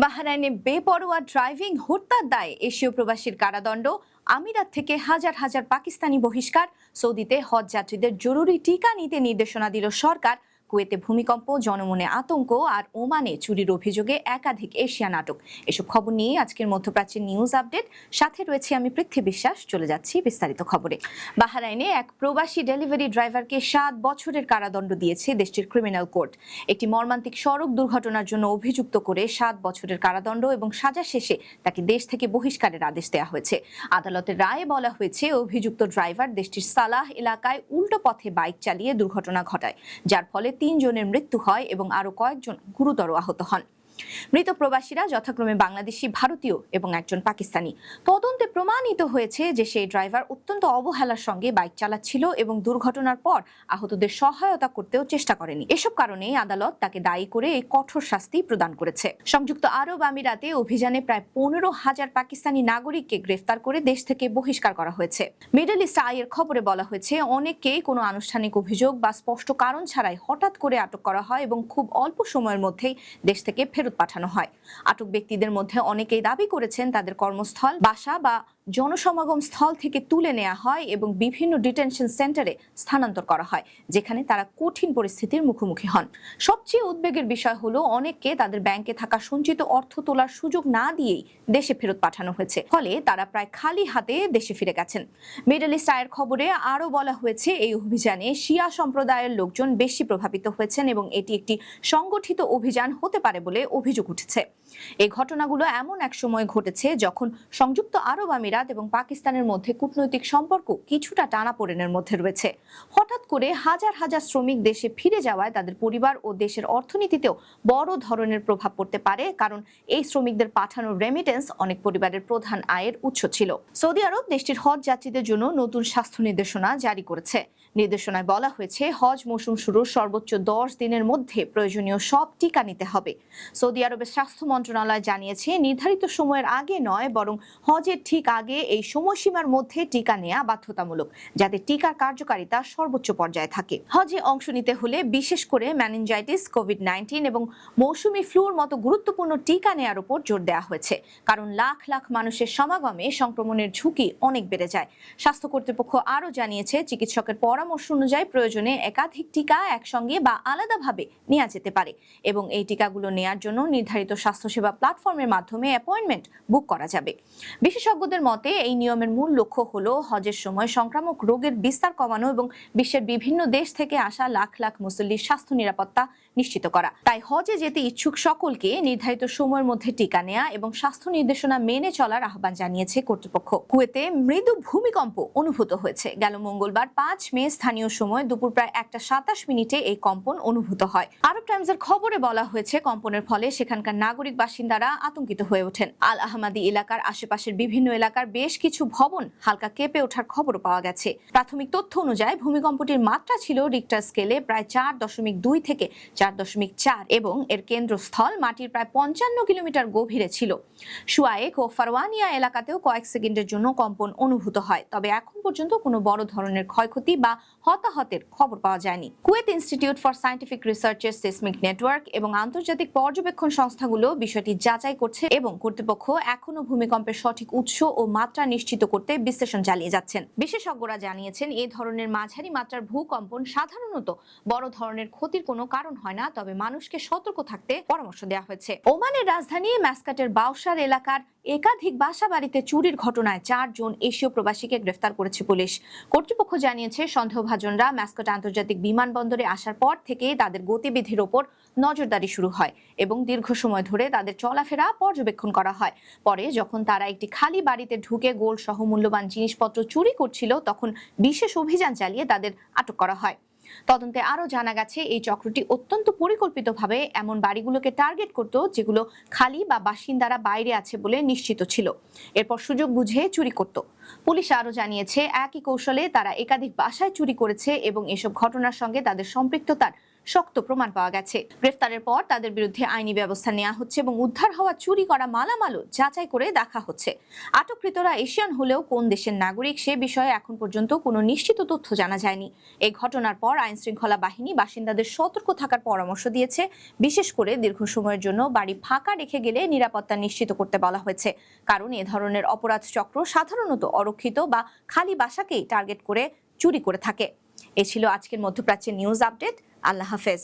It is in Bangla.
বাহরাইনে বেপরোয়া ড্রাইভিং হত্যার দায়ে এশীয় প্রবাসীর কারাদণ্ড, আমিরাত থেকে হাজার হাজার পাকিস্তানি বহিষ্কার, সৌদিতে হজ যাত্রীদের জরুরি টিকা নিতে নির্দেশনা দিল সরকার, কুয়েতে ভূমিকম্প, জনমনে আতঙ্ক আর ওমানে চুরির অভিযোগে একাধিক এশিয়ান আটক। এসব খবর নিয়ে আজকের মধ্যপ্রাচ্যের নিউজ আপডেট, সাথে রয়েছে আমি পৃথ্বী বিশ্বাস। চলে যাচ্ছি বিস্তারিত খবরে। বাহরাইনে এক প্রবাসী ডেলিভারি ড্রাইভারকে 7 বছরের কারাদণ্ড দিয়েছে দেশটির ক্রিমিনাল কোর্ট। একটি মর্মান্তিক সড়ক দুর্ঘটনার জন্য অভিযুক্ত করে 7 বছরের কারাদণ্ড এবং সাজা শেষে তাকে দেশ থেকে বহিষ্কারের আদেশ দেওয়া হয়েছে। আদালতের রায়ে বলা হয়েছে, অভিযুক্ত ড্রাইভার দেশটির সালাহ এলাকায় উল্টো পথে বাইক চালিয়ে দুর্ঘটনা ঘটায়, যার ফলে 3 জনের মৃত্যু হয় এবং আরো কয়েকজন গুরুতর আহত হন। মৃত প্রবাসীরা যথাক্রমে বাংলাদেশি, ভারতীয় এবং একজন পাকিস্তানি। তদন্তে প্রমাণিত হয়েছে যে সেই ড্রাইভার অত্যন্ত অবহেলার সঙ্গে বাইক চালাচ্ছিল এবং দুর্ঘটনার পর আহতদের সহায়তা করতেও চেষ্টা করেনি। এসব কারণে আদালত তাকে দায়ী করে এই কঠোর শাস্তি প্রদান করেছে। সংযুক্ত আরব আমিরাতে অভিযানে প্রায় 15,000 পাকিস্তানি নাগরিককে গ্রেফতার করে দেশ থেকে বহিষ্কার করা হয়েছে। মিডল ইস্ট আইয়ের খবরে বলা হয়েছে, অনেককেই কোনো আনুষ্ঠানিক অভিযোগ বা স্পষ্ট কারণ ছাড়াই হঠাৎ করে আটক করা হয় এবং খুব অল্প সময়ের মধ্যেই দেশ থেকে ফেরত পাঠানো হয়। আটক ব্যক্তিদের মধ্যে অনেকেই দাবি করেছেন তাদের কর্মস্থল, বাসা বা জনসমাগম স্থল থেকে তুলে নেওয়া হয় এবং বিভিন্ন ডিটেনশন সেন্টারে স্থানান্তর করা হয়, যেখানে তারা কঠিন পরিস্থিতির মুখোমুখি হন। সবচেয়ে উদ্বেগের বিষয় হলো, অনেককে তাদের ব্যাংকে থাকা সঞ্চিত অর্থ তোলার সুযোগ না দিয়েই দেশে ফেরত পাঠানো হয়েছে, ফলে তারা প্রায় খালি হাতে দেশে ফিরে গেছেন। মিডল ইস্ট আইয়ের খবরে আরও বলা হয়েছে, এই অভিযানে শিয়া সম্প্রদায়ের লোকজন বেশি প্রভাবিত হয়েছেন এবং এটি একটি সংগঠিত অভিযান হতে পারে বলে অভিযোগ উঠেছে। এই ঘটনাগুলো এমন এক সময় ঘটেছে যখন সংযুক্ত আরব আমিরাত এবং পাকিস্তানের মধ্যে কূটনৈতিক সম্পর্ক কিছুটা টানাপোড়েনের মধ্যে রয়েছে। হঠাৎ করে হাজার হাজার শ্রমিক দেশে ফিরে যাওয়ায় তাদের পরিবার ও দেশের অর্থনীতিতেও বড় ধরনের প্রভাব পড়তে পারে, কারণ এই শ্রমিকদের পাঠানোর রেমিটেন্স অনেক পরিবারের প্রধান আয়ের উৎস ছিল। সৌদি আরব দেশটির হজ যাত্রীদের জন্য নতুন স্বাস্থ্য নির্দেশনা জারি করেছে। নির্দেশনায় বলা হয়েছে, হজ মৌসুম শুরুর সর্বোচ্চ 10 দিনের মধ্যে প্রয়োজনীয় সব টিকা নিতে হবে। সৌদি আরবের স্বাস্থ্য মন্ত্রণালয় জানিয়েছে, নির্ধারিত সময়ের আগে নয়, বরং হজের ঠিক আগে এই সময়সীমার মধ্যে টিকা নেওয়া বাধ্যতামূলক, যাতে টিকার কার্যকারিতা সর্বোচ্চ পর্যায়ে থাকে। হজে অংশ নিতে হলে বিশেষ করে মেনিনজাইটিস, কোভিড-19 এবং মৌসুমি ফ্লুর মতো গুরুত্বপূর্ণ টিকা নেওয়ার উপর জোর দেওয়া হয়েছে, কারণ লাখ লাখ মানুষের সমাগমে সংক্রমণের ঝুঁকি অনেক বেড়ে যায়। স্বাস্থ্য কর্তৃপক্ষ আরও জানিয়েছে, চিকিৎসকের পরামর্শ অনুযায়ী প্রয়োজনে একাধিক টিকা একসঙ্গে বা আলাদাভাবে নেওয়া যেতে পারে এবং এই টিকাগুলো নেওয়ার জন্য নির্ধারিত স্বাস্থ্যসেবা প্ল্যাটফর্মের মাধ্যমে অ্যাপয়েন্টমেন্ট বুক করা যাবে। বিশেষজ্ঞদের মতে, এই নিয়মের মূল লক্ষ্য হলো হজের সময় সংক্রামক রোগের বিস্তার কমানো এবং বিশ্বের বিভিন্ন দেশ থেকে আসা লাখ লাখ মুসল্লির স্বাস্থ্য নিরাপত্তা নিশ্চিত করা। তাই হজে যেতে ইচ্ছুক সকলকে নির্ধারিত সময়ের মধ্যে টিকা নেওয়া এবং স্বাস্থ্য নির্দেশনা মেনে চলার আহ্বান জানিয়েছে কর্তৃপক্ষ। কুয়েতে মৃদু ভূমিকম্প অনুভূত হয়েছে। গেল মঙ্গলবার 5 মে স্থানীয় সময় দুপুর প্রায় 1:27 এই কম্পন অনুভূত হয়। আরব টাইমসের খবরে বলা হয়েছে, কম্পনের ফলে সেখানকার নাগরিক বাসিন্দারা আতঙ্কিত হয়ে ওঠেন। আল আহমাদি এলাকার আশেপাশের বিভিন্ন এলাকার বেশ কিছু ভবন হালকা কেঁপে ওঠার খবরও পাওয়া গেছে। প্রাথমিক তথ্য অনুযায়ী ভূমিকম্পটির মাত্রা ছিল রিক্টার স্কেলে প্রায় 4.2 থেকে 4.4 এবং এর কেন্দ্রস্থল মাটির প্রায় 55 কিলোমিটার গভীরে ছিল। শুয়ায়েক ও ফারওয়ানিয়া এলাকাতেও কয়েক সেকেন্ডের জন্য কম্পন অনুভূত হয়, তবে এখন পর্যন্ত কোনো বড় ধরনের ক্ষয়ক্ষতি বা হতাহতের খবর পাওয়া যায়নি। কুয়েত ইনস্টিটিউট ফর সায়েন্টিফিক রিসার্চের সিসমিক নেটওয়ার্ক এবং আন্তর্জাতিক পর্যবেক্ষণ সংস্থাগুলো বিষয়টি যাচাই করছে এবং কর্তৃপক্ষ এখনো ভূমিকম্পের সঠিক উৎস ও মাত্রা নিশ্চিত করতে বিশ্লেষণ চালিয়ে যাচ্ছেন। বিশেষজ্ঞরা জানিয়েছেন, এই ধরনের মাঝারি মাত্রার ভূকম্পন সাধারণত বড় ধরনের ক্ষতির কোনো কারণ হয় না, তবে মানুষকে সতর্ক থাকতে পরামর্শ দেওয়া হয়েছে। ওমানের রাজধানী মাসকাটের বাউসার এলাকার একাধিক বাসা বাড়িতে চুরির ঘটনায় 4 জন এশীয় প্রবাসীকে গ্রেফতার করেছে পুলিশ। কর্তৃপক্ষ জানিয়েছে, সন্দেহভাজনরা মাসকাট আন্তর্জাতিক বিমানবন্দরে আসার পর থেকে তাদের গতিবিধির ওপর নজরদারি শুরু হয় এবং দীর্ঘ সময় ধরে তাদের চলাফেরা পর্যবেক্ষণ করা হয়। পরে যখন তারা একটি খালি বাড়িতে ঢুকে গোল্ড সহ মূল্যবান জিনিসপত্র চুরি করছিল, তখন বিশেষ অভিযান চালিয়ে তাদের আটক করা হয়। তদন্তে আরও জানা গেছে, এই চক্রটি অত্যন্ত পরিকল্পিতভাবে এমন বাড়িগুলোকে টার্গেট করত যেগুলো খালি বা বাসিন্দারা বাইরে আছে বলে নিশ্চিত ছিল, এরপর সুযোগ বুঝে চুরি করত। পুলিশ আরও জানিয়েছে, একই কৌশলে তারা একাধিক বাসায় চুরি করেছে এবং এসব ঘটনার সঙ্গে তাদের সম্পৃক্ততার শক্ত প্রমাণ পাওয়া গেছে। গ্রেফতারের পর তাদের বিরুদ্ধে আইনি ব্যবস্থা নেওয়া হচ্ছে এবং উদ্ধার হওয়া চুরি করা মালামালও যাচাই করে দেখা হচ্ছে। আটককৃতরা এশিয়ান হলেও কোন দেশের নাগরিক সে বিষয়ে এখন পর্যন্ত কোনো নিশ্চিত তথ্য জানা যায়নি। এই ঘটনার পর আইনশৃঙ্খলা বাহিনী বাসিন্দাদের সতর্ক থাকার পরামর্শ দিয়েছে। বিশেষ করে দীর্ঘ সময়ের জন্য বাড়ি ফাঁকা রেখে গেলে নিরাপত্তা নিশ্চিত করতে বলা হয়েছে, কারণ এ ধরনের অপরাধ চক্র সাধারণত অরক্ষিত বা খালি বাসাকেই টার্গেট করে চুরি করে থাকে। এ ছিল আজকের মধ্যপ্রাচ্যের নিউজ আপডেট। আল্লাহ হাফেজ।